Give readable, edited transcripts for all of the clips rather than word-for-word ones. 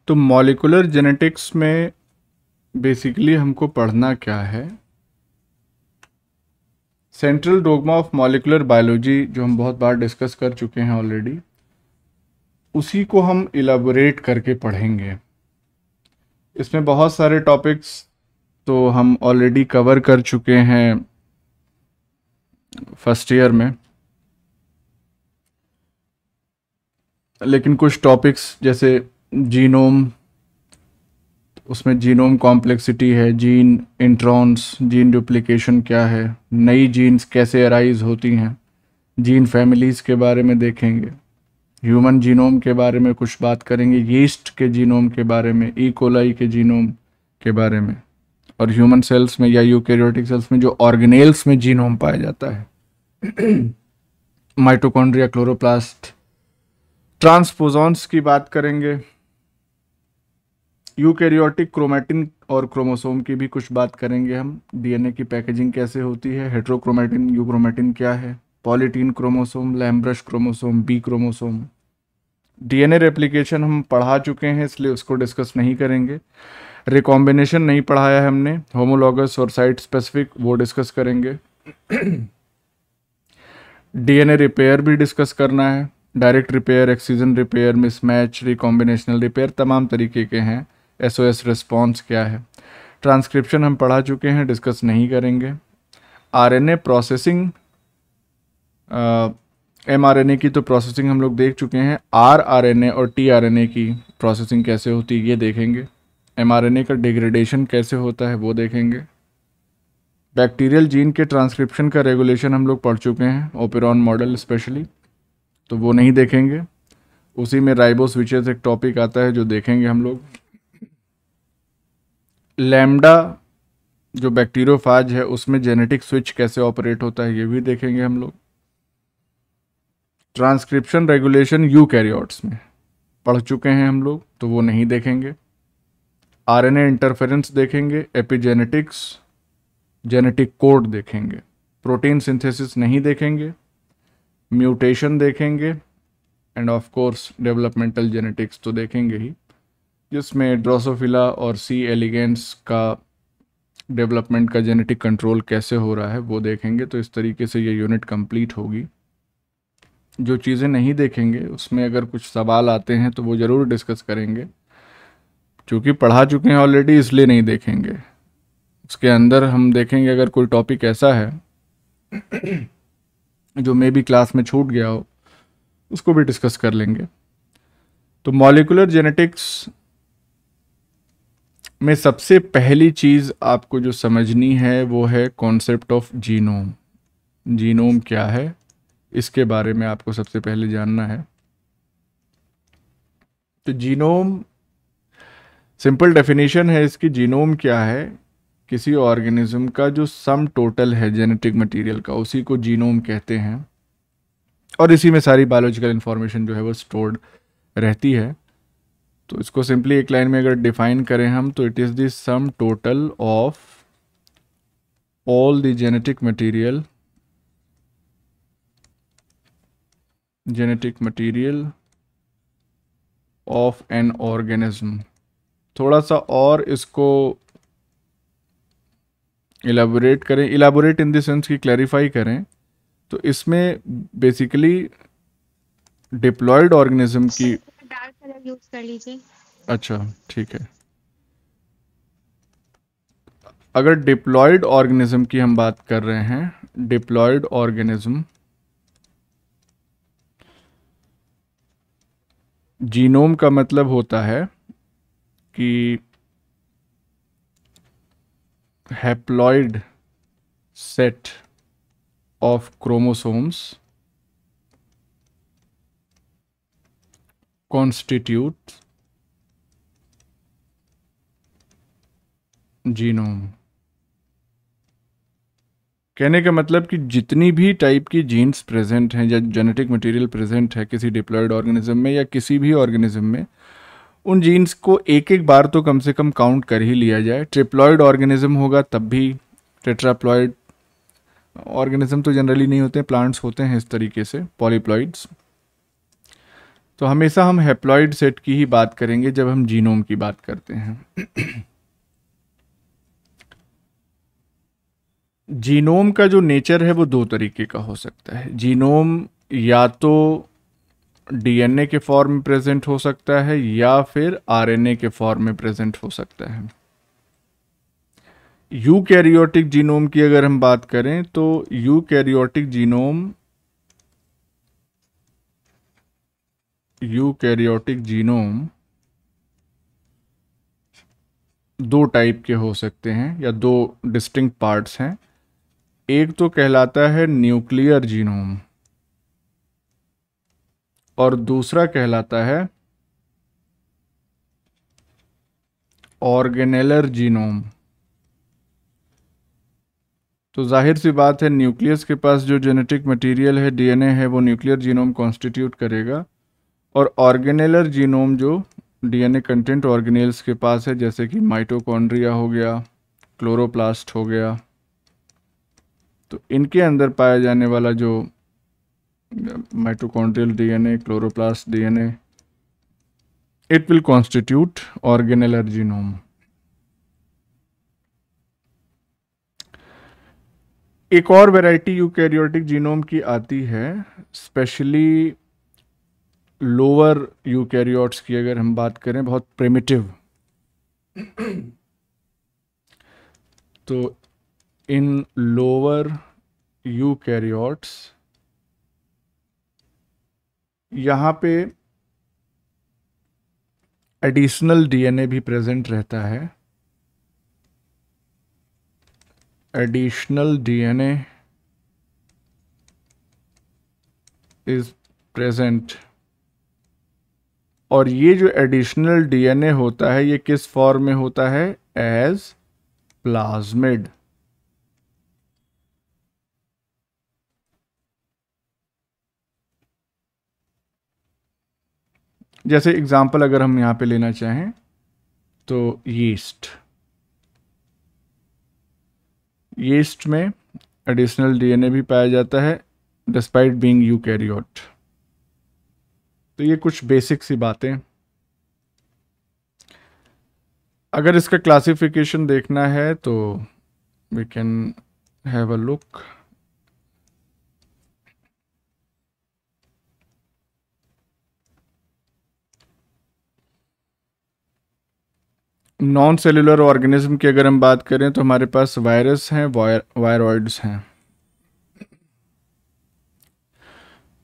तो molecular genetics में basically हमको पढ़ना क्या है, central dogma of molecular biology जो हम बहुत बार डिस्कस कर चुके हैं ऑलरेडी, उसी को हम इलाबोरेट करके पढ़ेंगे। इसमें बहुत सारे टॉपिक्स तो हम ऑलरेडी कवर कर चुके हैं फर्स्ट ईयर में, लेकिन कुछ टॉपिक्स जैसे जीनोम, उसमें जीनोम कॉम्प्लेक्सिटी है, जीन इंट्रॉन्स, जीन डुप्लीकेशन क्या है, नई जीन्स कैसे अराइज होती हैं, जीन फैमिलीज़ के बारे में देखेंगे, ह्यूमन जीनोम के बारे में कुछ बात करेंगे, यीस्ट के जीनोम के बारे में, ई कोलाई के जीनोम के बारे में, और ह्यूमन सेल्स में या यूकैरियोटिक सेल्स में जो ऑर्गेनेल्स में जीनोम पाया जाता है माइटोकॉन्ड्रिया, क्लोरोप्लास्ट, ट्रांसपोजॉन्स की बात करेंगे, यूकैरियोटिक क्रोमैटिन और क्रोमोसोम की भी कुछ बात करेंगे हम, डीएनए की पैकेजिंग कैसे होती है, हेट्रोक्रोमैटिन, यूक्रोमैटिन क्या है, polytene chromosome, lampbrush chromosome, B chromosome. DNA replication हम पढ़ा चुके हैं इसलिए उसको डिस्कस नहीं करेंगे। रिकॉम्बिनेशन नहीं पढ़ाया है हमने, होमोलॉगस और साइट स्पेसिफिक वो डिस्कस करेंगे। डीएनए रिपेयर भी डिस्कस करना है, direct repair, excision repair, mismatch, recombinational repair, तमाम तरीके के हैं। एसओएस रिस्पॉन्स क्या है। ट्रांसक्रिप्शन हम पढ़ा चुके हैं, डिस्कस नहीं करेंगे। आरएनए प्रोसेसिंग, एमआरएनए की तो प्रोसेसिंग हम लोग देख चुके हैं, आरआरएनए और टीआरएनए की प्रोसेसिंग कैसे होती है ये देखेंगे। एमआरएनए का डिग्रेडेशन कैसे होता है वो देखेंगे। बैक्टीरियल जीन के ट्रांसक्रिप्शन का रेगुलेशन हम लोग पढ़ चुके हैं, ओपेरॉन मॉडल स्पेशली, तो वो नहीं देखेंगे। उसी में राइबो स्विचेस एक टॉपिक आता है जो देखेंगे हम लोग। लैम्डा जो बैक्टीरियोफाज है उसमें जेनेटिक स्विच कैसे ऑपरेट होता है ये भी देखेंगे हम लोग। ट्रांसक्रिप्शन रेगुलेशन यूकैरियोट्स में पढ़ चुके हैं हम लोग, तो वो नहीं देखेंगे। आरएनए इंटरफेरेंस देखेंगे, एपिजेनेटिक्स, जेनेटिक कोड देखेंगे। प्रोटीन सिंथेसिस नहीं देखेंगे, म्यूटेशन देखेंगे, end of course developmental genetics तो देखेंगे ही, जिसमें ड्रोसोफिला और सी एलिगेंस का डेवलपमेंट का जेनेटिक कंट्रोल कैसे हो रहा है वो देखेंगे। तो इस तरीके से ये यूनिट कंप्लीट होगी। जो चीज़ें नहीं देखेंगे उसमें अगर कुछ सवाल आते हैं तो वो ज़रूर डिस्कस करेंगे, क्योंकि पढ़ा चुके हैं ऑलरेडी इसलिए नहीं देखेंगे। उसके अंदर हम देखेंगे अगर कोई टॉपिक ऐसा है जो मे बी क्लास में छूट गया हो, उसको भी डिस्कस कर लेंगे। तो मॉलिक्यूलर जेनेटिक्स में सबसे पहली चीज़ आपको जो समझनी है वो है कॉन्सेप्ट ऑफ जीनोम। जीनोम क्या है इसके बारे में आपको सबसे पहले जानना है। तो जीनोम, सिंपल डेफिनेशन है इसकी, जीनोम क्या है, किसी ऑर्गेनिज्म का जो सम टोटल है जेनेटिक मटेरियल का, उसी को जीनोम कहते हैं। और इसी में सारी बायोलॉजिकल इंफॉर्मेशन जो है वो स्टोर्ड रहती है। तो इसको सिंपली एक लाइन में अगर डिफाइन करें हम, तो it is the sum total of all the genetic material of an organism. थोड़ा सा और इसको इलाबोरेट करें, इलाबोरेट इन द सेंस की क्लैरिफाई करें, तो इसमें बेसिकली डिप्लॉयड ऑर्गेनिज्म की, डार्क कलर यूज कर लीजिए। अच्छा ठीक है, अगर डिप्लॉयड ऑर्गेनिज्म की हम बात कर रहे हैं, डिप्लॉयड ऑर्गेनिज्म, जीनोम का मतलब होता है कि haploid set of chromosomes constitute genome. कहने का मतलब कि जितनी भी टाइप की जीन्स प्रेजेंट हैं या जेनेटिक मटेरियल प्रेजेंट है किसी डिप्लॉयड ऑर्गेनिज्म में या किसी भी ऑर्गेनिज्म में, उन जीन्स को एक एक बार तो कम से कम काउंट कर ही लिया जाए। ट्रिप्लॉयड ऑर्गेनिज्म होगा तब भी, टेट्राप्लॉयड ऑर्गेनिज्म तो जनरली नहीं होते, प्लांट्स होते हैं इस तरीके से, पॉलीप्लॉइड्स। तो हमेशा हम हैप्लॉइड सेट की ही बात करेंगे जब हम जीनोम की बात करते हैं। जीनोम का जो नेचर है वो दो तरीके का हो सकता है। जीनोम या तो डीएनए के फॉर्म में प्रेजेंट हो सकता है या फिर आरएनए के फॉर्म में प्रेजेंट हो सकता है। यूकैरियोटिक जीनोम की अगर हम बात करें तो यूकैरियोटिक जीनोम दो टाइप के हो सकते हैं या दो डिस्टिंक्ट पार्ट्स हैं। एक तो कहलाता है न्यूक्लियर जीनोम और दूसरा कहलाता है ऑर्गेनेलर जीनोम। तो जाहिर सी बात है, न्यूक्लियस के पास जो जेनेटिक मटेरियल है, डीएनए है, वो न्यूक्लियर जीनोम कॉन्स्टिट्यूट करेगा। और ऑर्गेनेलर जीनोम जो डीएनए कंटेंट ऑर्गेनेल्स के पास है, जैसे कि माइटोकॉन्ड्रिया हो गया, क्लोरोप्लास्ट हो गया, तो इनके अंदर पाया जाने वाला जो mitochondrial DNA, chloroplast DNA, it will constitute organellar genome. एक और वैरायटी यूकैरियोटिक जीनोम की आती है, स्पेशली लोअर यूकैरियोट्स की अगर हम बात करें, बहुत प्रिमिटिव। तो इन लोअर यूकैरियोट्स यहाँ पे एडिशनल डीएनए भी प्रेजेंट रहता है। एडिशनल डीएनए इज प्रेजेंट, और ये जो एडिशनल डीएनए होता है ये किस फॉर्म में होता है? As plasmid. जैसे एग्जांपल अगर हम यहां पे लेना चाहें तो यीस्ट में एडिशनल डीएनए भी पाया जाता है डिस्पाइट बीइंग यूकैरियोट। तो ये कुछ बेसिक सी बातें। अगर इसका क्लासिफिकेशन देखना है तो we can have a look. Non cellular organism की अगर हम बात करें तो हमारे पास वायरस हैं, वायरॉइड्स हैं।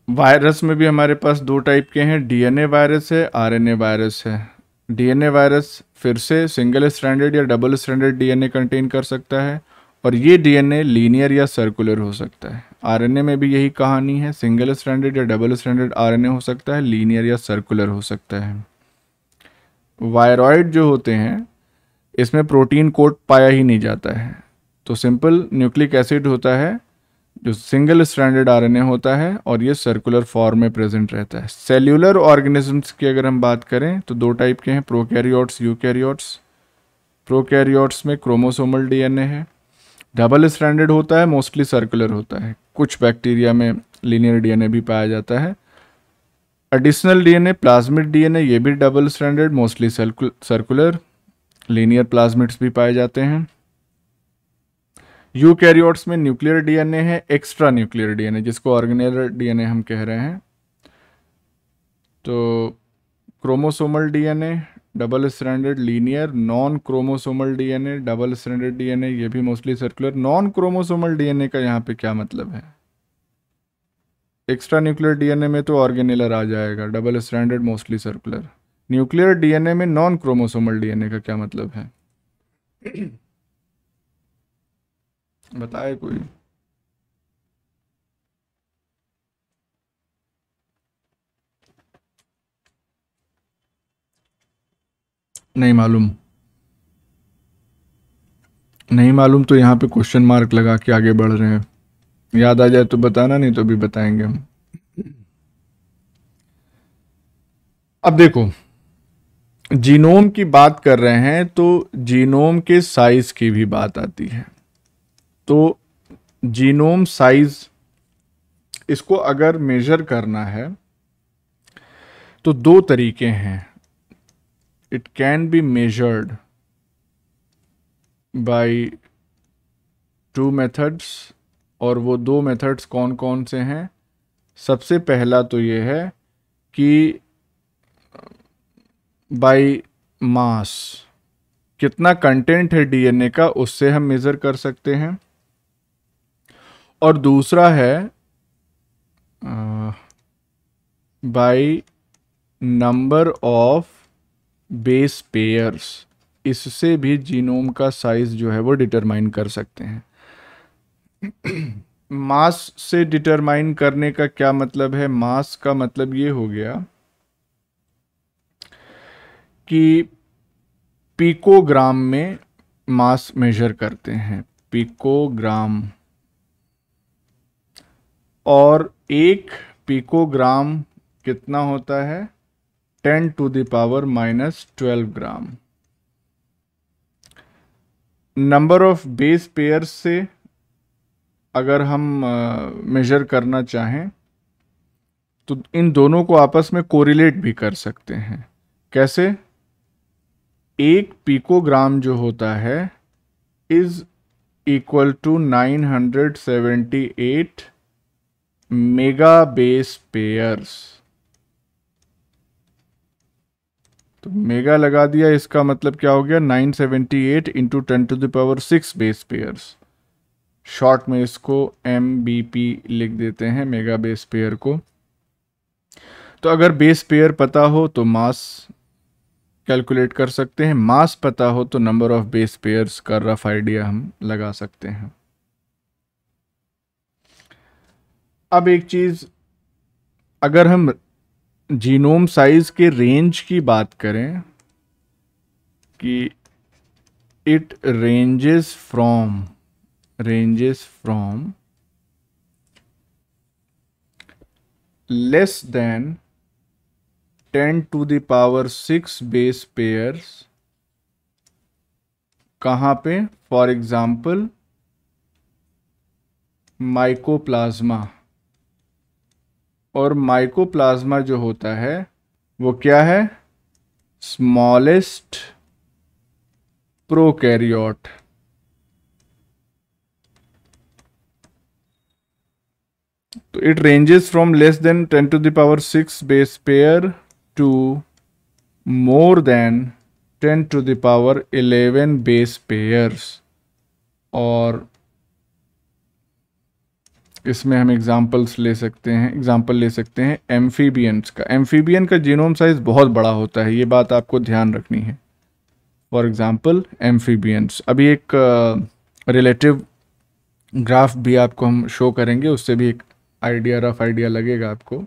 वायरस में भी हमारे पास दो टाइप के हैं, डीएनए वायरस है, आरएनए वायरस है। डीएनए वायरस फिर से सिंगल स्ट्रैंडेड या डबल स्ट्रैंडेड डीएनए कंटेन कर सकता है, और ये डीएनए लीनियर या सर्कुलर हो सकता है। आरएनए में भी यही कहानी है, सिंगल स्ट्रैंडेड या डबल स्ट्रैंडेड आरएनए हो सकता है, लीनियर या सर्कुलर हो सकता है। वायरॉइड जो होते हैं इसमें प्रोटीन कोड पाया ही नहीं जाता है, तो सिंपल न्यूक्लिक एसिड होता है जो सिंगल स्ट्रैंडेड आरएनए होता है, और ये सर्कुलर फॉर्म में प्रेजेंट रहता है। सेल्यूलर ऑर्गेनिजम्स की अगर हम बात करें तो दो टाइप के हैं, प्रोकैरियोट्स, यूकैरियोट्स। प्रोकैरियोट्स में क्रोमोसोमल डीएनए है, डबल स्ट्रैंडेड होता है, मोस्टली सर्कुलर होता है। कुछ बैक्टीरिया में लीनियर डीएनए भी पाया जाता है। एडिशनल डीएनए, प्लाज्मिड डीएनए, ये भी double stranded, mostly circular, linear plasmids भी पाए जाते हैं। यूकैरियोट्स में न्यूक्लियर डीएनए है, एक्स्ट्रा न्यूक्लियर डीएनए जिसको ऑर्गेनेलर डीएनए हम कह रहे हैं। तो chromosomal DNA double stranded, linear, non chromosomal DNA double stranded DNA, ये भी mostly circular. Non chromosomal DNA का यहाँ पे क्या मतलब है? एक्स्ट्रा न्यूक्लियर डीएनए में तो ऑर्गेनेलर आ जाएगा, double stranded mostly circular. Nuclear DNA में नॉन क्रोमोसोमल डीएनए का क्या मतलब है? बताए कोई? नहीं मालूम? नहीं मालूम तो यहाँ पे क्वेश्चन मार्क लगा के आगे बढ़ रहे हैं। याद आ जाए तो बताना, नहीं तो भी बताएंगे हम। अब देखो, जीनोम की बात कर रहे हैं तो जीनोम के साइज की भी बात आती है। तो जीनोम साइज, इसको अगर मेजर करना है तो दो तरीके हैं, it can be measured by two methods, और वो दो मेथड्स कौन कौन से हैं? सबसे पहला तो ये है कि बाय मास, कितना कंटेंट है डीएनए का उससे हम मेजर कर सकते हैं, और दूसरा है by number of base pairs, इससे भी जीनोम का साइज जो है वो डिटरमाइन कर सकते हैं। मास से डिटरमाइन करने का क्या मतलब है? मास का मतलब ये हो गया कि पिकोग्राम में मास मेजर करते हैं, पिकोग्राम, और एक पिकोग्राम कितना होता है? 10⁻⁻12 ग्राम। नंबर ऑफ बेस पेयर्स से अगर हम मेजर करना चाहें तो इन दोनों को आपस में कोरिलेट भी कर सकते हैं। कैसे? एक पिकोग्राम जो होता है is equal to 978 mega base pairs. तो मेगा लगा दिया, इसका मतलब क्या हो गया? 978 इंटू 10⁻6 बेस पेयर्स। शॉर्ट में इसको MBP लिख देते हैं, मेगा बेस पेयर को। तो अगर बेस पेयर पता हो तो मास कैलकुलेट कर सकते हैं, मास पता हो तो नंबर ऑफ बेस पेयर्स का रफ आइडिया हम लगा सकते हैं। अब एक चीज, अगर हम जीनोम साइज के रेंज की बात करें कि it ranges from less than 10⁻6 base pairs, कहाँ पे? फॉर एग्जाम्पल माइकोप्लाज्मा, और माइकोप्लाज्मा जो होता है वो क्या है? Smallest prokaryote. तो it ranges from less than 10⁻6 base pair to more than 10⁻11 base pairs. और इसमें हम एग्जाम्पल ले सकते हैं एम्फीबियंस का। एम्फीबियन का जीनोम साइज बहुत बड़ा होता है, ये बात आपको ध्यान रखनी है। फॉर एग्जाम्पल एम्फीबियंस, अभी एक रिलेटिव ग्राफ भी आपको हम शो करेंगे, उससे भी एक आइडिया, रफ आइडिया लगेगा आपको।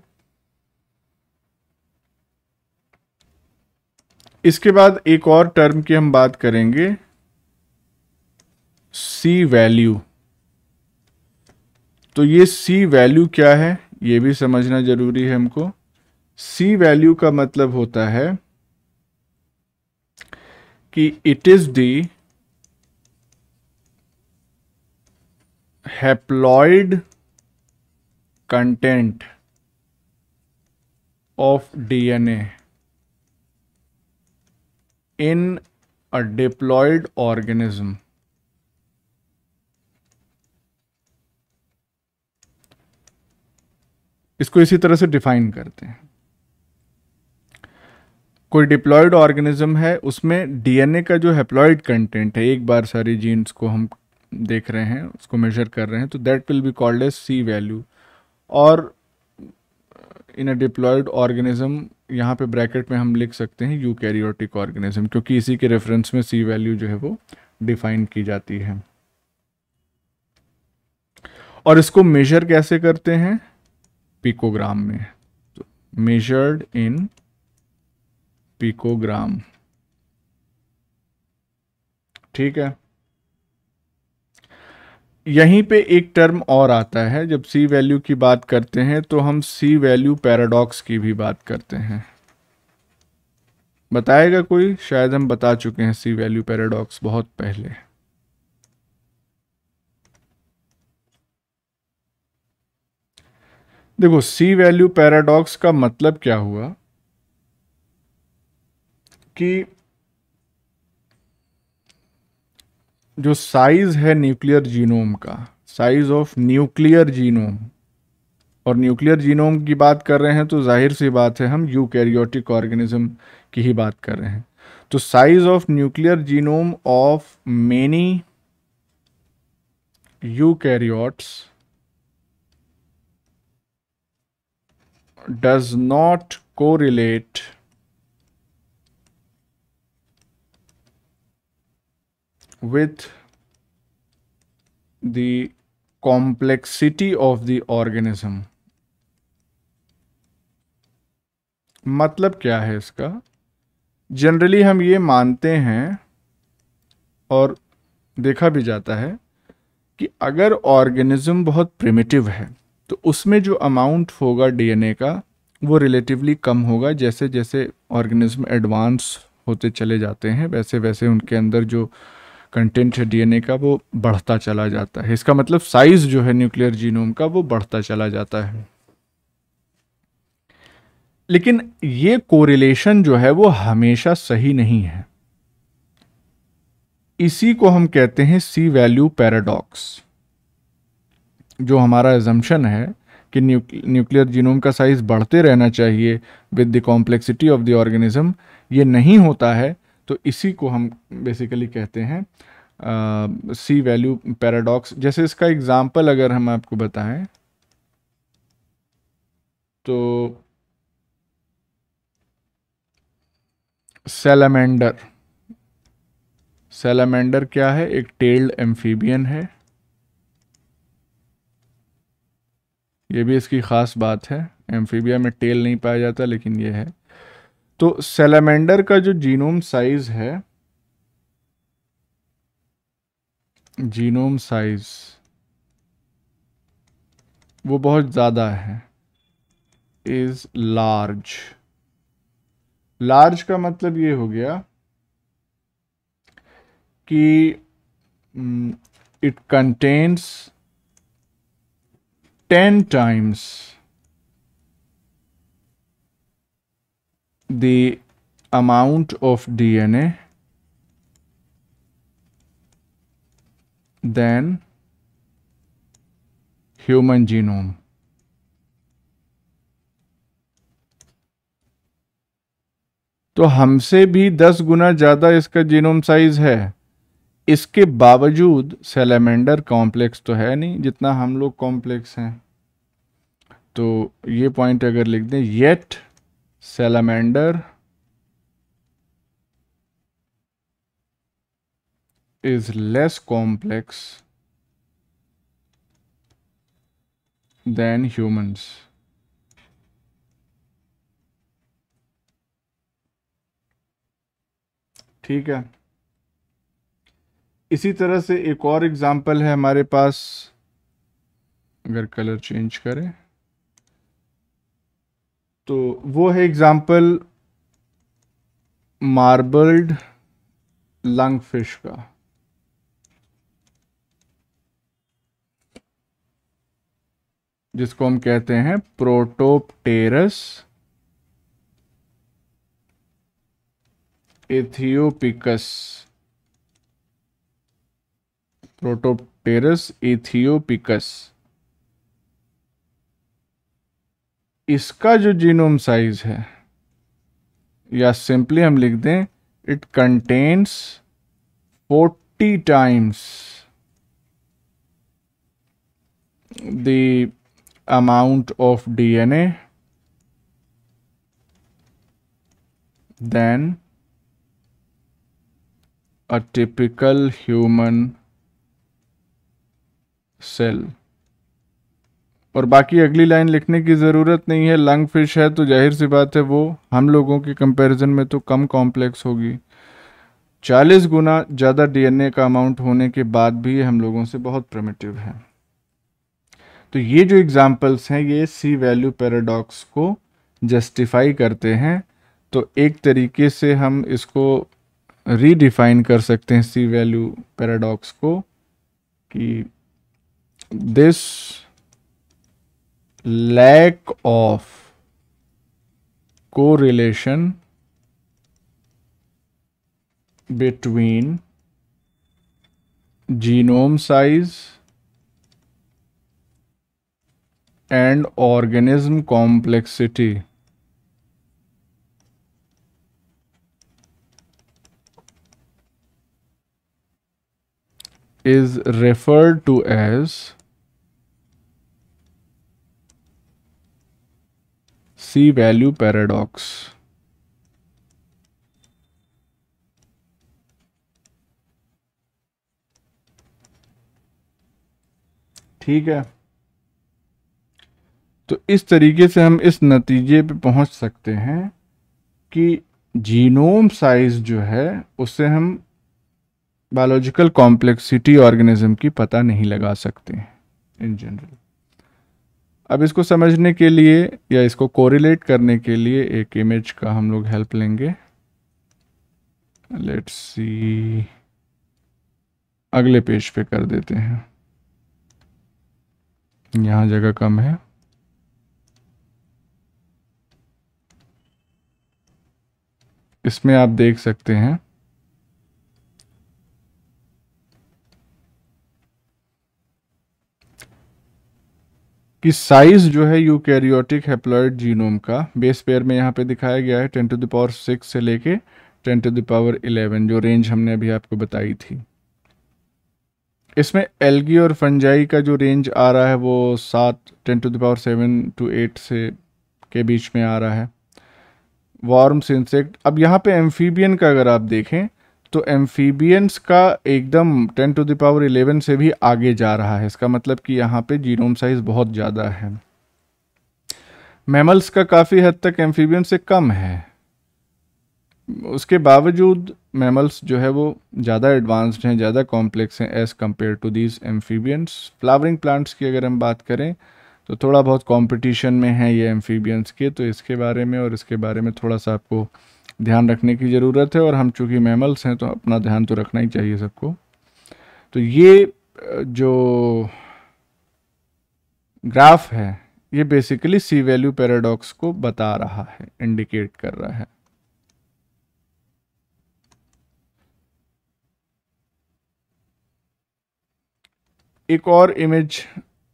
इसके बाद एक और टर्म की हम बात करेंगे, सी वैल्यू। तो ये सी वैल्यू क्या है ये भी समझना जरूरी है हमको। सी वैल्यू का मतलब होता है कि it is the haploid content of DNA in a diploid organism. इसको इसी तरह से डिफाइन करते हैं। कोई डिप्लॉयड ऑर्गेनिज्म है, उसमें डीएनए का जो हैप्लॉइड कंटेंट है, एक बार सारी जीन्स को हम देख रहे हैं, उसको मेजर कर रहे हैं, तो that will be called as C value. और इन अ डिप्लॉयड ऑर्गेनिज्म, यहाँ पे ब्रैकेट में हम लिख सकते हैं यूकैरियोटिक ऑर्गेनिज्म, क्योंकि इसी के रेफरेंस में सी वैल्यू जो है वो डिफाइन की जाती है। और इसको मेजर कैसे करते हैं? पिकोग्राम में। तो मेजर्ड इन पिकोग्राम, ठीक है। यहीं पे एक टर्म और आता है, जब सी वैल्यू की बात करते हैं तो हम सी वैल्यू पैराडॉक्स की भी बात करते हैं। बताएगा कोई? शायद हम बता चुके हैं सी वैल्यू पैराडॉक्स बहुत पहले। देखो, सी वैल्यू पैराडॉक्स का मतलब क्या हुआ कि जो साइज है न्यूक्लियर जीनोम का, साइज ऑफ न्यूक्लियर जीनोम, और न्यूक्लियर जीनोम की बात कर रहे हैं तो जाहिर सी बात है हम यूकैरियोटिक ऑर्गेनिज्म की ही बात कर रहे हैं। तो size of nuclear genome of many eukaryotes does not correlate with the complexity of the organism। मतलब क्या है इसका? जनरली हम ये मानते हैं और देखा भी जाता है कि अगर ऑर्गेनिज्म बहुत प्रिमिटिव है तो उसमें जो अमाउंट होगा डीएनए का वो रिलेटिवली कम होगा। जैसे जैसे ऑर्गेनिज्म एडवांस होते चले जाते हैं वैसे वैसे उनके अंदर जो कंटेंट है डीएनए का वो बढ़ता चला जाता है। इसका मतलब साइज जो है न्यूक्लियर जीनोम का वो बढ़ता चला जाता है। लेकिन ये कोरिलेशन जो है वो हमेशा सही नहीं है। इसी को हम कहते हैं सी वैल्यू पैराडॉक्स। जो हमारा एजम्पशन है कि न्यूक्लियर जीनोम का साइज बढ़ते रहना चाहिए with the complexity of the organism, ये नहीं होता है। तो इसी को हम बेसिकली कहते हैं सी वैल्यू पैराडॉक्स। जैसे इसका एग्जांपल अगर हम आपको बताएं तो सैलामेंडर। सैलामेंडर क्या है? एक टेल्ड एम्फीबियन है। ये भी इसकी ख़ास बात है, एम्फीबिया में टेल नहीं पाया जाता लेकिन ये है। तो सैलामेंडर का जो जीनोम साइज है, जीनोम साइज वो बहुत ज़्यादा है, इज लार्ज। लार्ज का मतलब ये हो गया कि it contains 10 times the amount of DNA than human genome। तो हमसे भी 10 गुना ज़्यादा इसका जीनोम साइज है। इसके बावजूद सैलामेंडर कॉम्प्लेक्स तो है नहीं जितना हम लोग कॉम्प्लेक्स हैं। तो ये पॉइंट अगर लिख दें, yet salamander is less complex than humans। ठीक है। इसी तरह से एक और एग्जांपल है हमारे पास, अगर कलर चेंज करें तो वो है एग्जांपल मार्बल्ड लंगफिश का। जिसको हम कहते हैं प्रोटोप्टेरस एथियोपिकस। प्रोटोप्टेरस एथियोपिकस, इसका जो जीनोम साइज है, या सिंपली हम लिख दें it contains 40 times the amount of DNA than a typical human cell। और बाकी अगली लाइन लिखने की ज़रूरत नहीं है। लंग फिश है तो जाहिर सी बात है वो हम लोगों के कंपैरिजन में तो कम कॉम्प्लेक्स होगी। 40 गुना ज़्यादा डीएनए का अमाउंट होने के बाद भी हम लोगों से बहुत प्रिमिटिव है। तो ये जो एग्जांपल्स हैं ये सी वैल्यू पैराडॉक्स को जस्टिफाई करते हैं। तो एक तरीके से हम इसको रीडिफाइन कर सकते हैं सी वैल्यू पैराडॉक्स को कि this lack of correlation between genome size and organism complexity is referred to as C-value paradox. ठीक है, तो इस तरीके से हम इस नतीजे पे पहुंच सकते हैं कि जीनोम साइज जो है उससे हम बायोलॉजिकल कॉम्प्लेक्सिटी ऑर्गेनिज्म की पता नहीं लगा सकते इन जनरल। अब इसको समझने के लिए या इसको कोरिलेट करने के लिए एक इमेज का हम लोग हेल्प लेंगे। लेट्स सी, अगले पेज पे कर देते हैं, यहाँ जगह कम है। इसमें आप देख सकते हैं कि साइज जो है यूकैरियोटिक हैप्लॉइड जीनोम का बेस पेयर में यहाँ पे दिखाया गया है 10⁶ से लेके 10⁻11, जो रेंज हमने अभी आपको बताई थी। इसमें एल्गी और फंजाई का जो रेंज आ रहा है वो 10⁷ to 8 से के बीच में आ रहा है। Worms, insect. अब यहाँ पे एम्फीबियन का अगर आप देखें तो एम्फीबियंस का एकदम 10⁻11 से भी आगे जा रहा है। इसका मतलब कि यहाँ पे जीनोम साइज बहुत ज़्यादा है। मैमल्स का काफ़ी हद तक एम्फीबियन से कम है। उसके बावजूद मैमल्स जो है वो ज़्यादा एडवांस्ड हैं, ज़्यादा कॉम्प्लेक्स हैं as compared to these amphibians. Flowering plants की अगर हम बात करें तो थोड़ा बहुत कंपटीशन में है ये एम्फीबियंस के, तो इसके बारे में और इसके बारे में थोड़ा सा आपको ध्यान रखने की ज़रूरत है। और हम चूँकि मैमल्स हैं तो अपना ध्यान तो रखना ही चाहिए सबको। तो ये जो ग्राफ है ये बेसिकली सी वैल्यू पैराडॉक्स को बता रहा है, इंडिकेट कर रहा है। एक और इमेज,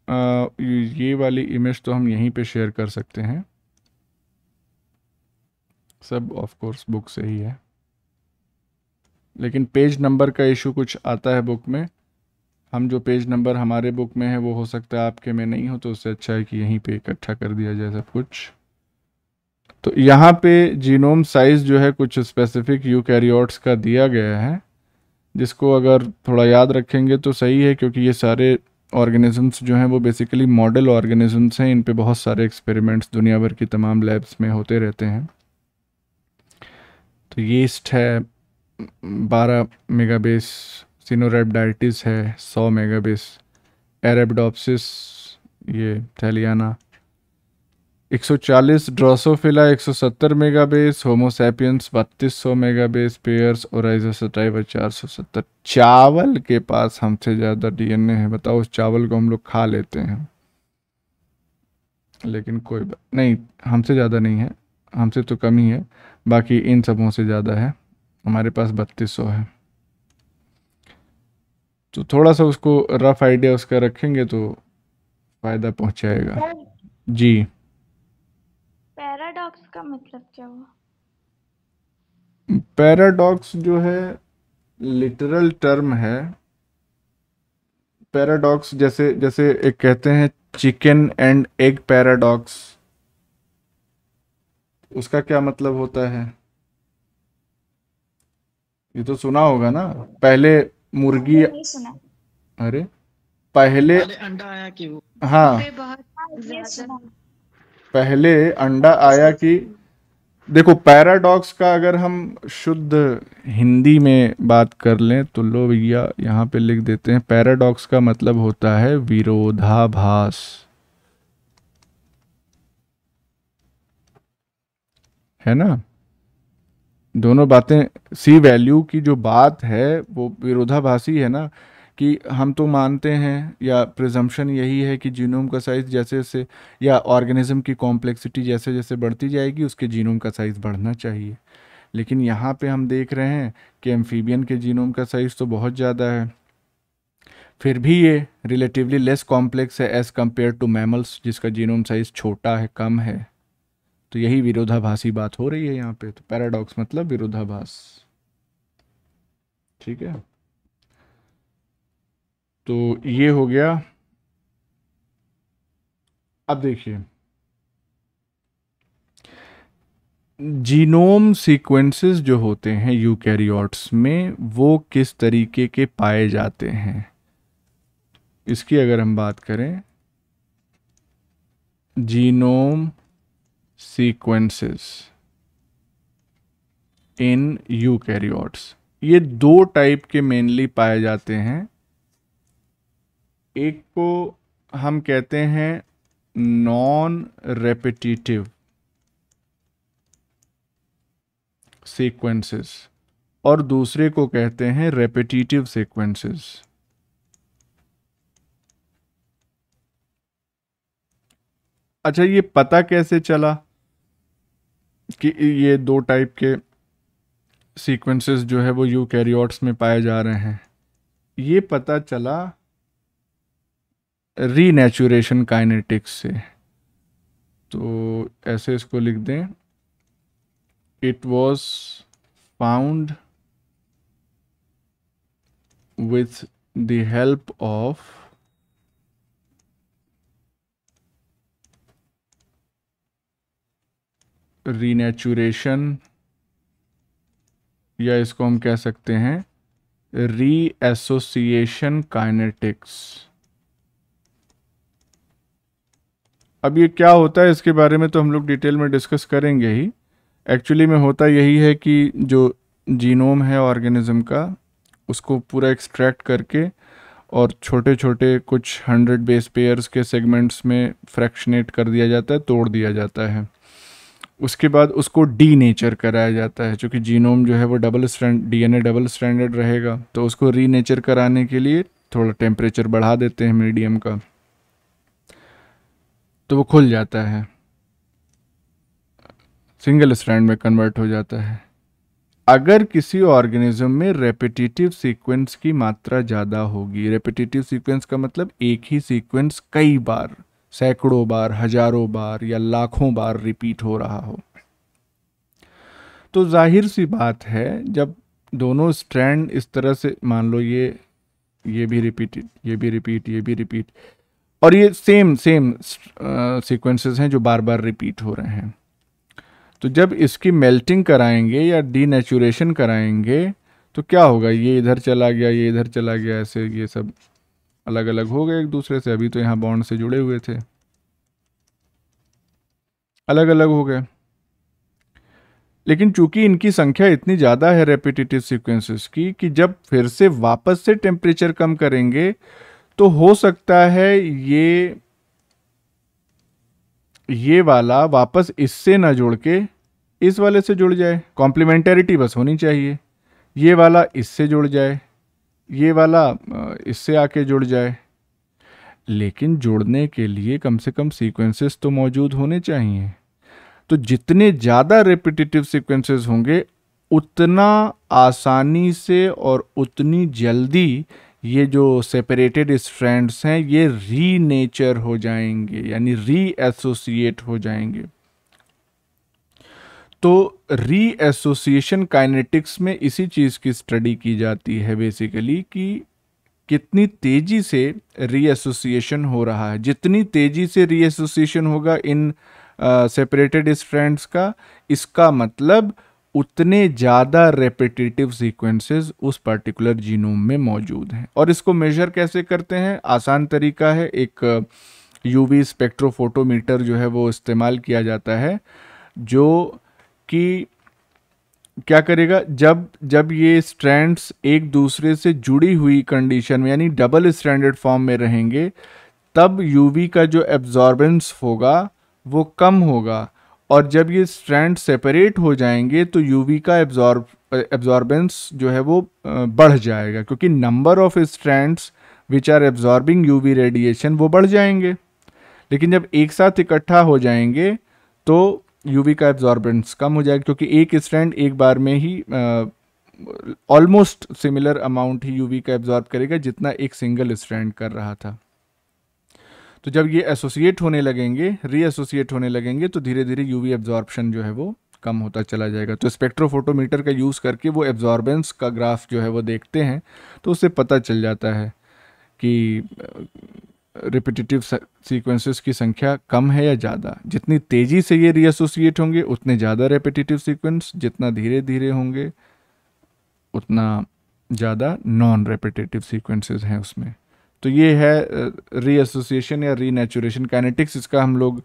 ये वाली इमेज तो हम यहीं पे शेयर कर सकते हैं, सब ऑफ कोर्स बुक से ही है, लेकिन पेज नंबर का इशू कुछ आता है बुक में। हम जो पेज नंबर हमारे बुक में है वो हो सकता है आपके में नहीं हो, तो उससे अच्छा है कि यहीं पे इकट्ठा कर दिया जाए सब कुछ। तो यहाँ पे जीनोम साइज जो है कुछ स्पेसिफिक यूकैरियोट्स का दिया गया है, जिसको अगर थोड़ा याद रखेंगे तो सही है, क्योंकि ये सारे ऑर्गेनिजम्स जो हैं वो बेसिकली मॉडल ऑर्गेनिजम्स हैं। इन पे बहुत सारे एक्सपेरिमेंट्स दुनिया भर की तमाम लैब्स में होते रहते हैं। तो यीस्ट है 12 मेगाबेस, सिनोरैप्टाइटिस है 100 मेगाबेस, एरेबडोप्सिस ये थैलियाना 140, Drosophila 170 megabase, Homo sapiens 3200 megabase, pairs Oryza sativa 470। चावल के पास हमसे ज़्यादा डीएनए है। बताओ, उस चावल को हम लोग खा लेते हैं, लेकिन कोई बात नहीं, हमसे ज़्यादा नहीं है, हमसे तो कम ही है, बाकी इन सबों से ज़्यादा है। हमारे पास 3200 है। तो थोड़ा सा उसको रफ आइडिया उसका रखेंगे तो फ़ायदा पहुँचाएगा। जी, पैराडॉक्स का मतलब क्या हुआ? पैराडॉक्स जो है लिटरल टर्म है। पैराडॉक्स जैसे जैसे एक कहते हैं चिकन एंड एग पैराडॉक्स, उसका क्या मतलब होता है ये तो सुना होगा ना। पहले मुर्गी, नहीं सुना। अरे पहले अंडा आया कि वो हाँ, पे बहुत ये ज्यादा सुना। पहले अंडा आया कि, देखो पैराडॉक्स का अगर हम शुद्ध हिंदी में बात कर लें तो लो भैया यहाँ पे लिख देते हैं। पैराडॉक्स का मतलब होता है विरोधाभास, है ना। दोनों बातें, सी वैल्यू की जो बात है वो विरोधाभासी है ना, कि हम तो मानते हैं या प्रिजम्पशन यही है कि जीनोम का साइज जैसे जैसे या ऑर्गेनिज्म की कॉम्प्लेक्सिटी जैसे जैसे बढ़ती जाएगी उसके जीनोम का साइज बढ़ना चाहिए। लेकिन यहाँ पे हम देख रहे हैं कि एम्फीबियन के जीनोम का साइज तो बहुत ज़्यादा है, फिर भी ये रिलेटिवली लेस कॉम्प्लेक्स है एज़ कम्पेयर टू मैमल्स जिसका जीनोम साइज छोटा है, कम है। तो यही विरोधाभासी बात हो रही है यहाँ पे। तो पैराडॉक्स मतलब विरोधाभास। ठीक है, तो ये हो गया। अब देखिए जीनोम सीक्वेंसेस जो होते हैं यूकैरियोट्स में वो किस तरीके के पाए जाते हैं, इसकी अगर हम बात करें, जीनोम सीक्वेंसेस इन यूकैरियोट्स, ये दो टाइप के मेनली पाए जाते हैं। एक को हम कहते हैं नॉन रेपिटिटिव सीक्वेंसेस और दूसरे को कहते हैं रेपिटिटिव सीक्वेंसेस। अच्छा, ये पता कैसे चला कि ये दो टाइप के सीक्वेंसेस जो है वो यूकैरियोट्स में पाए जा रहे हैं? ये पता चला रीनेचुरेशन काइनेटिक्स से। तो ऐसे इसको लिख दें, it was found with the help of renaturation, या इसको हम कह सकते हैं रीएसोसिएशन काइनेटिक्स। अब ये क्या होता है इसके बारे में तो हम लोग डिटेल में डिस्कस करेंगे ही। एक्चुअली में होता यही है कि जो जीनोम है ऑर्गेनिज्म का उसको पूरा एक्सट्रैक्ट करके और छोटे छोटे कुछ 100 बेस पेयर्स के सेगमेंट्स में फ्रैक्शनेट कर दिया जाता है, तोड़ दिया जाता है। उसके बाद उसको डीनेचर कराया जाता है, क्योंकि जीनोम जो है वो डीएनए डबल स्ट्रैंडेड रहेगा, तो उसको रीनेचर कराने के लिए थोड़ा टेम्परेचर बढ़ा देते हैं मीडियम का, तो वो खुल जाता है, सिंगल स्ट्रैंड में कन्वर्ट हो जाता है। अगर किसी ऑर्गेनिज्म में रेपिटिटिव सीक्वेंस की मात्रा ज़्यादा होगी, रेपिटिटिव सीक्वेंस का मतलब एक ही सीक्वेंस कई बार, सैकड़ों बार, हजारों बार या लाखों बार रिपीट हो रहा हो, तो जाहिर सी बात है जब दोनों स्ट्रैंड इस तरह से, मान लो ये भी रिपीट, ये भी रिपीट, ये भी रिपीट, और ये सेम सीक्वेंसेस हैं जो बार बार रिपीट हो रहे हैं, तो जब इसकी मेल्टिंग कराएंगे या डीनेचुरेशन कराएंगे तो क्या होगा, ये इधर चला गया, ये इधर चला गया, ऐसे ये सब अलग अलग हो गए एक दूसरे से। अभी तो यहाँ बॉन्ड से जुड़े हुए थे, अलग अलग हो गए। लेकिन चूंकि इनकी संख्या इतनी ज़्यादा है रेपिटेटिव सीक्वेंसेस की कि जब फिर से वापस से टेम्परेचर कम करेंगे तो हो सकता है ये वाला वापस इससे ना जुड़ के इस वाले से जुड़ जाए, कॉम्प्लीमेंटरिटी बस होनी चाहिए। ये वाला इससे जुड़ जाए, ये वाला इससे आके जुड़ जाए, लेकिन जुड़ने के लिए कम से कम सीक्वेंसेस तो मौजूद होने चाहिए। तो जितने ज़्यादा रेपिटेटिव सीक्वेंसेस होंगे उतना आसानी से और उतनी जल्दी ये जो सेपरेटेड स्ट्रैंड्स हैं ये रीनेचर हो जाएंगे, यानी रीएसोसिएट हो जाएंगे। तो रीएसोसिएशन काइनेटिक्स में इसी चीज़ की स्टडी की जाती है बेसिकली, कि कितनी तेजी से रीएसोसिएशन हो रहा है। जितनी तेजी से रीएसोसिएशन होगा इन सेपरेटेड स्ट्रैंड्स का, इसका मतलब उतने ज़्यादा रेपिटेटिव सीक्वेंसेस उस पर्टिकुलर जीनोम में मौजूद हैं। और इसको मेजर कैसे करते हैं? आसान तरीका है, एक यूवी स्पेक्ट्रोफोटोमीटर जो है वो इस्तेमाल किया जाता है, जो कि क्या करेगा, जब ये स्ट्रैंड्स एक दूसरे से जुड़ी हुई कंडीशन में यानी डबल स्ट्रैंडेड फॉर्म में रहेंगे, तब यूवी का जो एब्जॉर्बेंस होगा वो कम होगा, और जब ये स्ट्रैंड सेपरेट हो जाएंगे तो यूवी का एब्जॉर्बेंस जो है वो बढ़ जाएगा, क्योंकि number of strands which are absorbing UV radiation वो बढ़ जाएंगे। लेकिन जब एक साथ इकट्ठा हो जाएंगे तो यूवी का एब्जॉर्बेंस कम हो जाएगा, क्योंकि एक स्ट्रैंड एक बार में ही ऑलमोस्ट सिमिलर अमाउंट ही यूवी का एब्जॉर्ब करेगा जितना एक सिंगल स्ट्रैंड कर रहा था। तो जब ये एसोसिएट होने लगेंगे, रीएसोसिएट होने लगेंगे, तो धीरे धीरे यूवी एब्जॉर्प्शन जो है वो कम होता चला जाएगा। तो स्पेक्ट्रोफोटोमीटर का यूज़ करके वो एब्जॉर्बेंस का ग्राफ जो है वो देखते हैं, तो उससे पता चल जाता है कि रिपीटिटिव सीक्वेंसेस की संख्या कम है या ज़्यादा। जितनी तेज़ी से ये रीएसोसिएट होंगे उतने ज़्यादा रेपिटेटिव सीक्वेंस, जितना धीरे धीरे होंगे उतना ज़्यादा नॉन रेपिटेटिव सीक्वेंसेस हैं उसमें। तो ये है रीएसोसिएशन या रीनेचुरेशन। काइनेटिक्स इसका हम लोग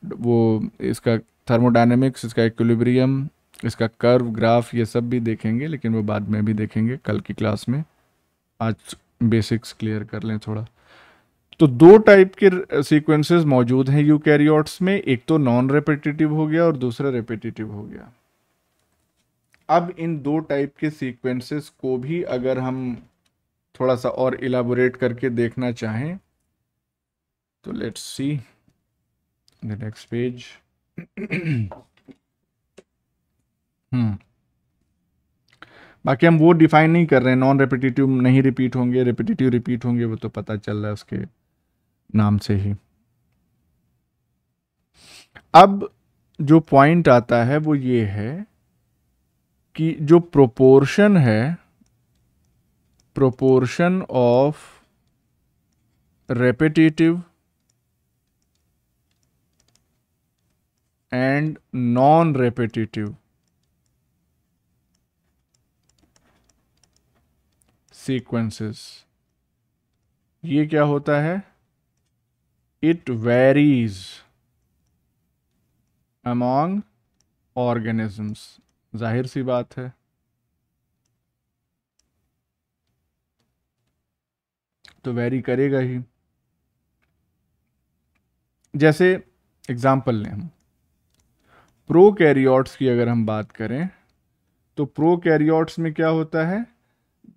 वो इसका थर्मोडायनेमिक्स, इसका इक्विलिब्रियम, इसका कर्व ग्राफ, ये सब भी देखेंगे, लेकिन वो बाद में भी देखेंगे कल की क्लास में। आज बेसिक्स क्लियर कर लें थोड़ा। तो दो टाइप के सीक्वेंसेस मौजूद हैं यूकैरियोट्स में, एक तो नॉन रेपिटेटिव हो गया और दूसरा रेपिटेटिव हो गया। अब इन दो टाइप के सीक्वेंसेस को भी अगर हम थोड़ा सा और इलाबोरेट करके देखना चाहें तो let's see the next page. बाकी हम वो डिफाइन नहीं कर रहे हैं, नॉन रेपिटेटिव नहीं रिपीट होंगे, रेपिटेटिव रिपीट होंगे, वो तो पता चल रहा है उसके नाम से ही। अब जो पॉइंट आता है वो ये है कि जो प्रोपोर्शन है, proportion of repetitive and non repetitive sequences, ये क्या होता है? It varies among organisms. जाहिर सी बात है, तो वेरी करेगा ही। जैसे एग्जाम्पल लें हम, प्रोकैरियोट्स की अगर हम बात करें तो प्रोकैरियोट्स में क्या होता है?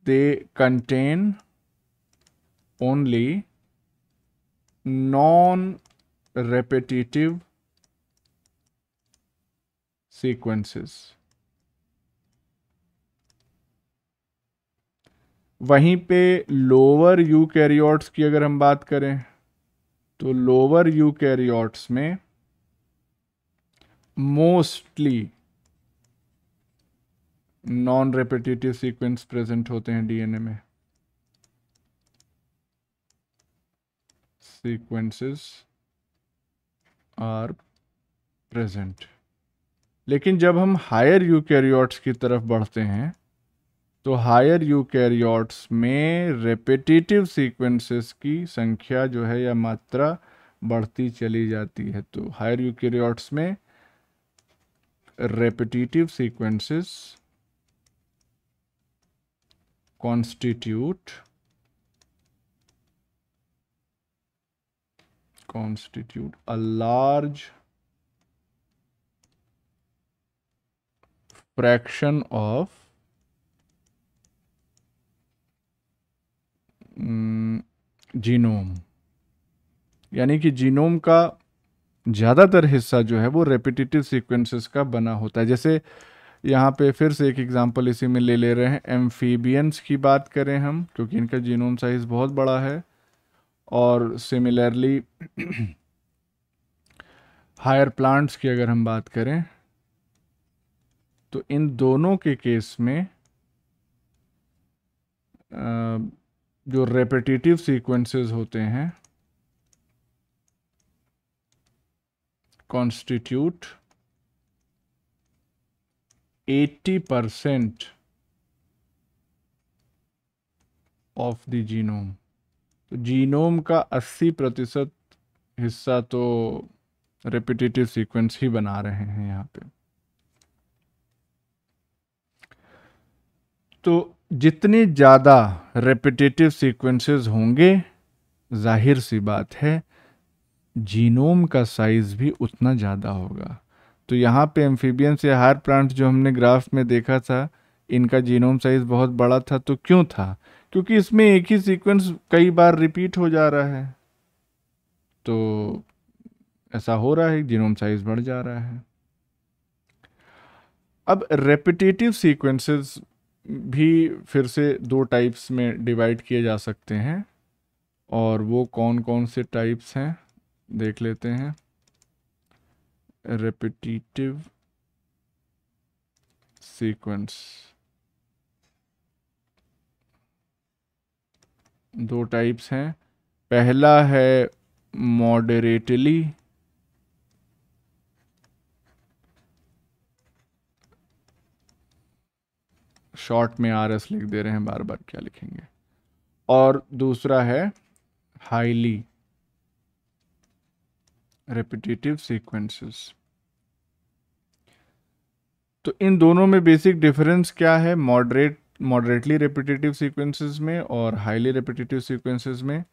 They contain only non repetitive sequences. वहीं पे लोअर यूकैरियोट्स की अगर हम बात करें तो लोअर यूकैरियोट्स में mostly non repetitive sequence present होते हैं डीएनए में। Sequences are present. लेकिन जब हम हायर यूकैरियोट्स की तरफ बढ़ते हैं तो हायर यूकैरियोट्स में रेपिटेटिव सीक्वेंसेस की संख्या जो है या मात्रा बढ़ती चली जाती है। तो हायर यूकैरियोट्स में repetitive sequences constitute a large fraction of genome. यानी कि जीनोम का ज़्यादातर हिस्सा जो है वो रेपिटेटिव सीक्वेंसेस का बना होता है। जैसे यहाँ पे फिर से एक एग्जांपल इसी में ले रहे हैं, एम्फीबियंस की बात करें हम, क्योंकि इनका जीनोम साइज बहुत बड़ा है। और सिमिलरली हायर प्लांट्स की अगर हम बात करें तो इन दोनों के केस में जो रेपिटेटिव सीक्वेंसेस होते हैं कॉन्स्टिट्यूट 80% ऑफ द जीनोम। तो जीनोम का 80% हिस्सा तो रेपिटेटिव सीक्वेंस ही बना रहे हैं यहाँ पे। तो जितने ज़्यादा रेपिटेटिव सीक्वेंसेस होंगे, जाहिर सी बात है जीनोम का साइज भी उतना ज़्यादा होगा। तो यहाँ पे एम्फीबियंस या हायर प्लांट्स जो हमने ग्राफ में देखा था, इनका जीनोम साइज बहुत बड़ा था। तो क्यों था? क्योंकि इसमें एक ही सीक्वेंस कई बार रिपीट हो जा रहा है, तो ऐसा हो रहा है, जीनोम साइज बढ़ जा रहा है। अब रेपिटेटिव सीक्वेंसेस भी फिर से दो टाइप्स में डिवाइड किए जा सकते हैं, और वो कौन कौन से टाइप्स हैं देख लेते हैं। रेपिटेटिव सीक्वेंस दो टाइप्स हैं। पहला है मॉडरेटली, शॉर्ट में RS लिख दे रहे हैं, बार बार क्या लिखेंगे, और दूसरा है हाईली रेपिटेटिव सीक्वेंसेस। तो इन दोनों में बेसिक डिफरेंस क्या है मॉडरेटली रेपिटेटिव सीक्वेंसेस में और हाईली रेपिटेटिव सीक्वेंसेस में?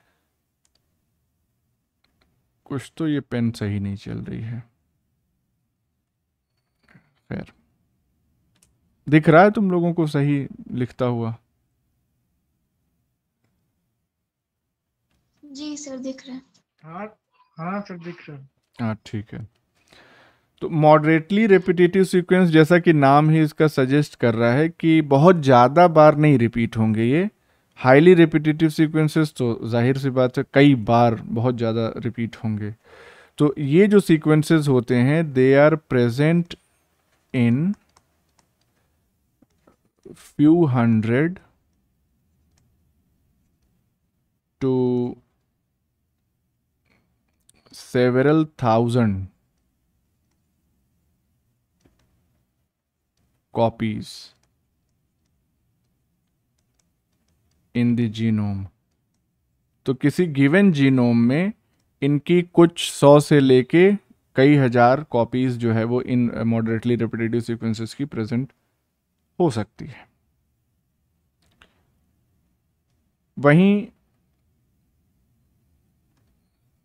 कुछ तो ये पेन सही नहीं चल रही है, खैर दिख रहा है तुम लोगों को सही लिखता हुआ? जी सर दिख रहा है। हाँ हाँ सर दिख रहा है। हाँ ठीक है। तो मॉडरेटली रेपिटेटिव सीक्वेंस, जैसा कि नाम ही इसका सजेस्ट कर रहा है कि बहुत ज़्यादा बार नहीं रिपीट होंगे ये। हाईली रेपिटेटिव सीक्वेंसेस तो जाहिर सी बात है कई बार बहुत ज़्यादा रिपीट होंगे। तो ये जो सीक्वेंसेस होते हैं they are present in few hundred to several thousand copies in the genome। तो किसी गिवन जीनोम में इनकी कुछ 100 से लेके कई हजार कॉपीज जो है वो इन मॉडरेटली रेपिटेटिव सीक्वेंसेस की प्रेजेंट हो सकती है। वहीं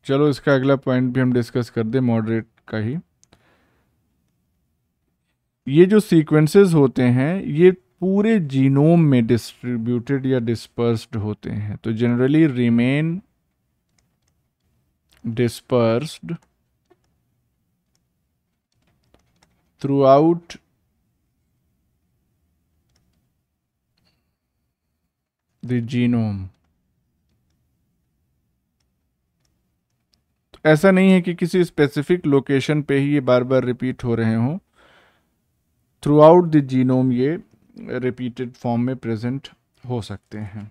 चलो इसका अगला पॉइंट भी हम डिस्कस कर दें मॉडरेट का ही। ये जो सीक्वेंसेस होते हैं ये पूरे जीनोम में डिस्ट्रीब्यूटेड या डिस्पर्स्ड होते हैं, तो generally remain dispersed throughout the genome. तो ऐसा नहीं है कि किसी स्पेसिफिक लोकेशन पे ही ये बार बार रिपीट हो रहे हों, थ्रू आउट द जीनोम ये रिपीटेड फॉर्म में प्रेजेंट हो सकते हैं।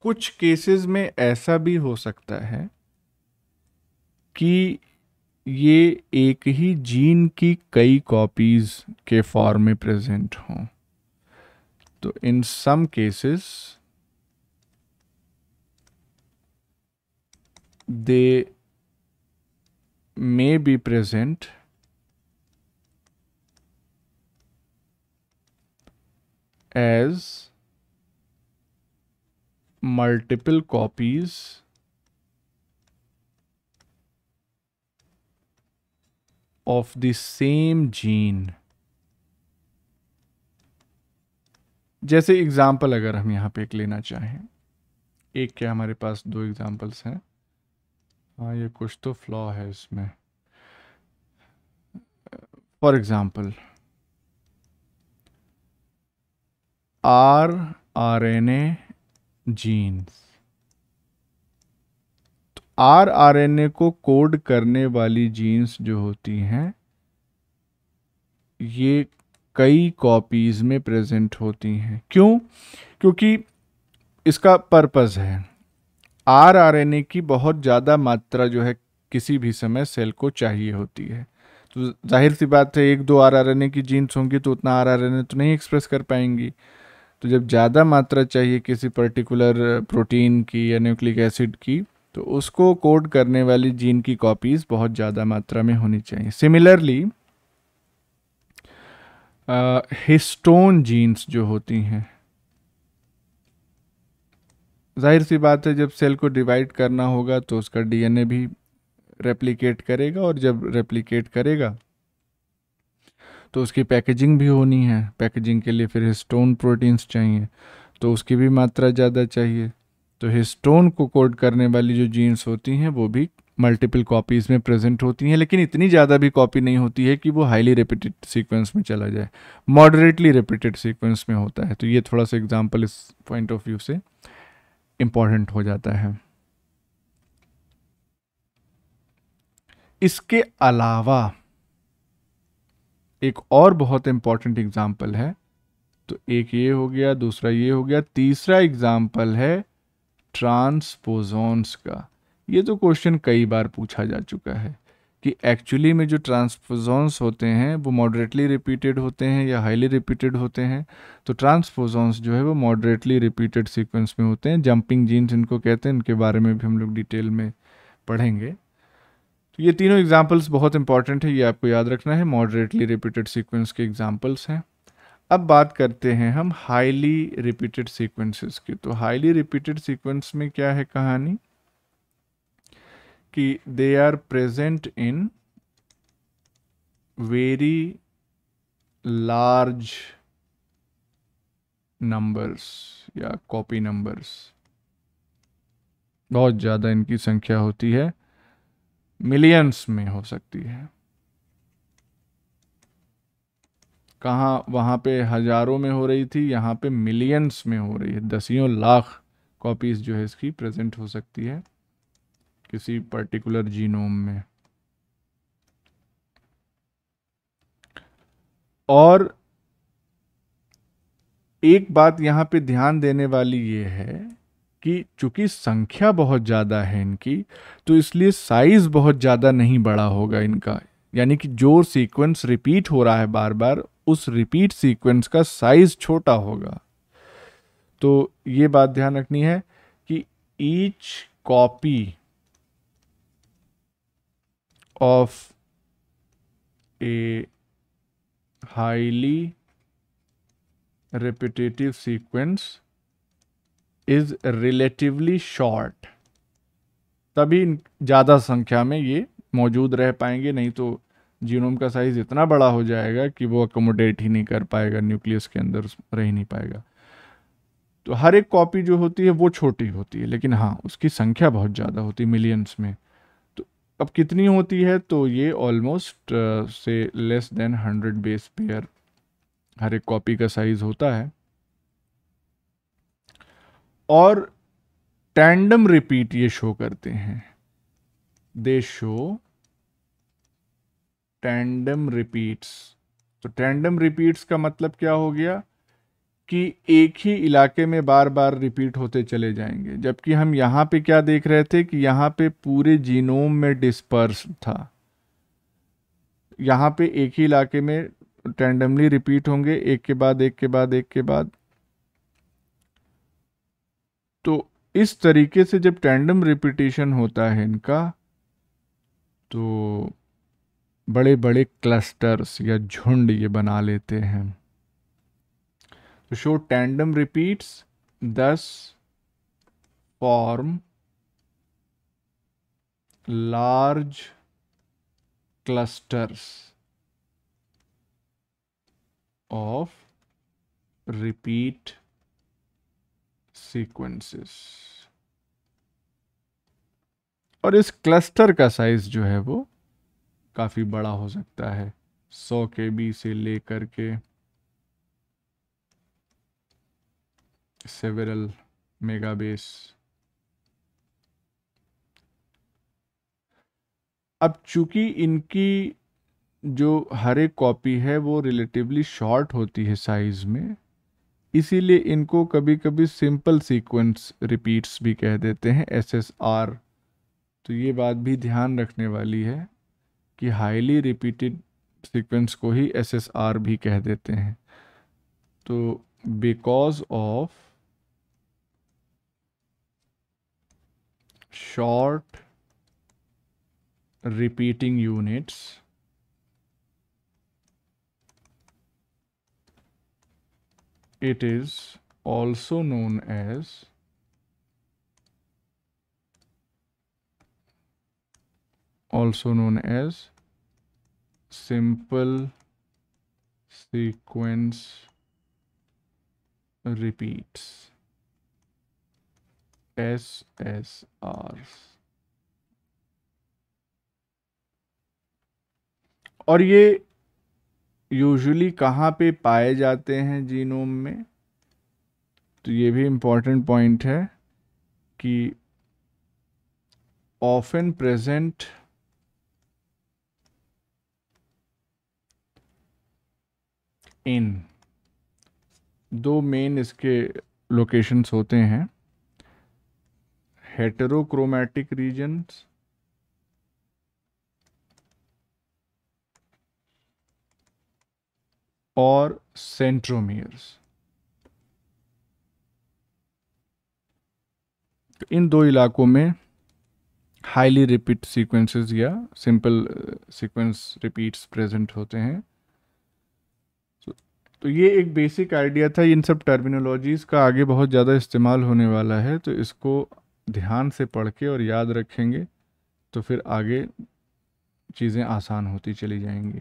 कुछ केसेस में ऐसा भी हो सकता है कि ये एक ही जीन की कई कॉपीज के फॉर्म में प्रेजेंट हों। तो in some cases they may be present as multiple copies of the same gene। जैसे एग्जाम्पल अगर हम यहाँ पे एक लेना चाहें, एक क्या हमारे पास दो एग्जाम्पल्स हैं। हाँ ये कुछ तो फ्लॉ है इसमें। For example RNA genes. तो RNA को कोड करने वाली जीन्स जो होती हैं ये कई कॉपीज में प्रेजेंट होती हैं। क्यों? क्योंकि इसका पर्पस है RNA की बहुत ज़्यादा मात्रा जो है किसी भी समय सेल को चाहिए होती है। तो जाहिर सी बात है एक दो RNA की जीन्स होंगी तो उतना RNA तो नहीं एक्सप्रेस कर पाएंगी। तो जब ज़्यादा मात्रा चाहिए किसी पर्टिकुलर प्रोटीन की या न्यूक्लिक एसिड की तो उसको कोड करने वाली जीन की कॉपीज़ बहुत ज़्यादा मात्रा में होनी चाहिए। सिमिलरली हिस्टोन जीन्स जो होती हैं, जाहिर सी बात है जब सेल को डिवाइड करना होगा तो उसका DNA भी रेप्लिकेट करेगा, और जब रेप्लिकेट करेगा तो उसकी पैकेजिंग भी होनी है। पैकेजिंग के लिए फिर हिस्टोन प्रोटीन्स चाहिए, तो उसकी भी मात्रा ज़्यादा चाहिए। तो हिस्टोन को कोड करने वाली जो जीन्स होती हैं वो भी मल्टीपल कॉपीज़ में प्रेजेंट होती हैं, लेकिन इतनी ज़्यादा भी कॉपी नहीं होती है कि वो हाईली रिपीटेड सीक्वेंस में चला जाए, मॉडरेटली रिपीटेड सीक्वेंस में होता है। तो ये थोड़ा सा एग्जांपल इस पॉइंट ऑफ व्यू से इम्पॉर्टेंट हो जाता है। इसके अलावा एक और बहुत इम्पॉर्टेंट एग्जांपल है। तो एक ये हो गया, दूसरा ये हो गया, तीसरा एग्जांपल है ट्रांसपोजॉन्स का। ये तो क्वेश्चन कई बार पूछा जा चुका है कि एक्चुअली में जो ट्रांसपोजॉन्स होते हैं वो मॉडरेटली रिपीटेड होते हैं या हाईली रिपीटेड होते हैं। तो ट्रांसपोजॉन्स जो है वो मॉडरेटली रिपीटेड सीक्वेंस में होते हैं। जंपिंग जीन्स इनको कहते हैं, इनके बारे में भी हम लोग डिटेल में पढ़ेंगे। तो ये तीनों एग्जाम्पल्स बहुत इंपॉर्टेंट है, ये आपको याद रखना है, मॉडरेटली रिपीटेड सीक्वेंस के एग्जाम्पल्स हैं। अब बात करते हैं हम हाईली रिपीटेड सीक्वेंसेस की। तो हाईली रिपीटेड सीक्वेंस में क्या है कहानी कि they are present in very large numbers या कॉपी नंबर्स, बहुत ज़्यादा इनकी संख्या होती है, मिलियंस में हो सकती है। कहाँ वहाँ पे हजारों में हो रही थी, यहाँ पे मिलियंस में हो रही है, दसियों लाख कॉपीज जो है इसकी प्रेजेंट हो सकती है किसी पर्टिकुलर जीनोम में। और एक बात यहाँ पे ध्यान देने वाली ये है कि चूंकि संख्या बहुत ज़्यादा है इनकी, तो इसलिए साइज बहुत ज़्यादा नहीं बड़ा होगा इनका। यानी कि जो सीक्वेंस रिपीट हो रहा है बार बार, उस रिपीट सीक्वेंस का साइज छोटा होगा। तो ये बात ध्यान रखनी है कि each copy of a highly repetitive sequence is relatively short। तभी ज़्यादा संख्या में ये मौजूद रह पाएंगे, नहीं तो जीनोम का साइज इतना बड़ा हो जाएगा कि वो अकोमोडेट ही नहीं कर पाएगा, न्यूक्लियस के अंदर रह ही नहीं पाएगा। तो हर एक कॉपी जो होती है वो छोटी होती है, लेकिन हाँ उसकी संख्या बहुत ज़्यादा होती है, मिलियंस में। तो अब कितनी होती है, तो ये ऑलमोस्ट से लेस देन 100 बेस पेयर हर एक कॉपी का साइज होता है। और टैंडम रिपीट ये शो करते हैं, दे शो टैंडम रिपीट्स। तो टैंडम रिपीट्स का मतलब क्या हो गया कि एक ही इलाके में बार बार रिपीट होते चले जाएंगे। जबकि हम यहाँ पे क्या देख रहे थे कि यहाँ पे पूरे जीनोम में डिस्पर्स था, यहाँ पे एक ही इलाके में टैंडमली रिपीट होंगे, एक के बाद एक के बाद एक के बाद। तो इस तरीके से जब टैंडम रिपीटिशन होता है इनका, तो बड़े बड़े क्लस्टर्स या झुंड ये बना लेते हैं। तो शो टैंडम रिपीट्स दस form large clusters of repeat sequences. और इस क्लस्टर का साइज जो है वो काफ़ी बड़ा हो सकता है, 100 KB से लेकर के सेवरल मेगाबेस। अब चूंकि इनकी जो हर एक कॉपी है वो रिलेटिवली शॉर्ट होती है साइज में, इसीलिए इनको कभी कभी सिंपल सीक्वेंस रिपीट्स भी कह देते हैं, SSR। तो ये बात भी ध्यान रखने वाली है कि हाईली रिपीटेड सीक्वेंस को ही SSR भी कह देते हैं। तो because of short repeating units, it is also known as simple sequence repeats, SSRs। और ये यूजुअली कहाँ पे पाए जाते हैं जीनोम में, तो ये भी इम्पॉर्टेंट पॉइंट है कि ऑफन प्रेजेंट इन, दो मेन इसके लोकेशंस होते हैं, हेटेरोक्रोमैटिक रीजन्स और सेंट्रोमियर्स। तो इन दो इलाकों में हाईली रिपीट सीक्वेंसेस या सिंपल सीक्वेंस रिपीट्स प्रेजेंट होते हैं। तो ये एक बेसिक आइडिया था। इन सब टर्मिनोलॉजीज़ का आगे बहुत ज़्यादा इस्तेमाल होने वाला है, तो इसको ध्यान से पढ़ के और याद रखेंगे तो फिर आगे चीज़ें आसान होती चली जाएंगी।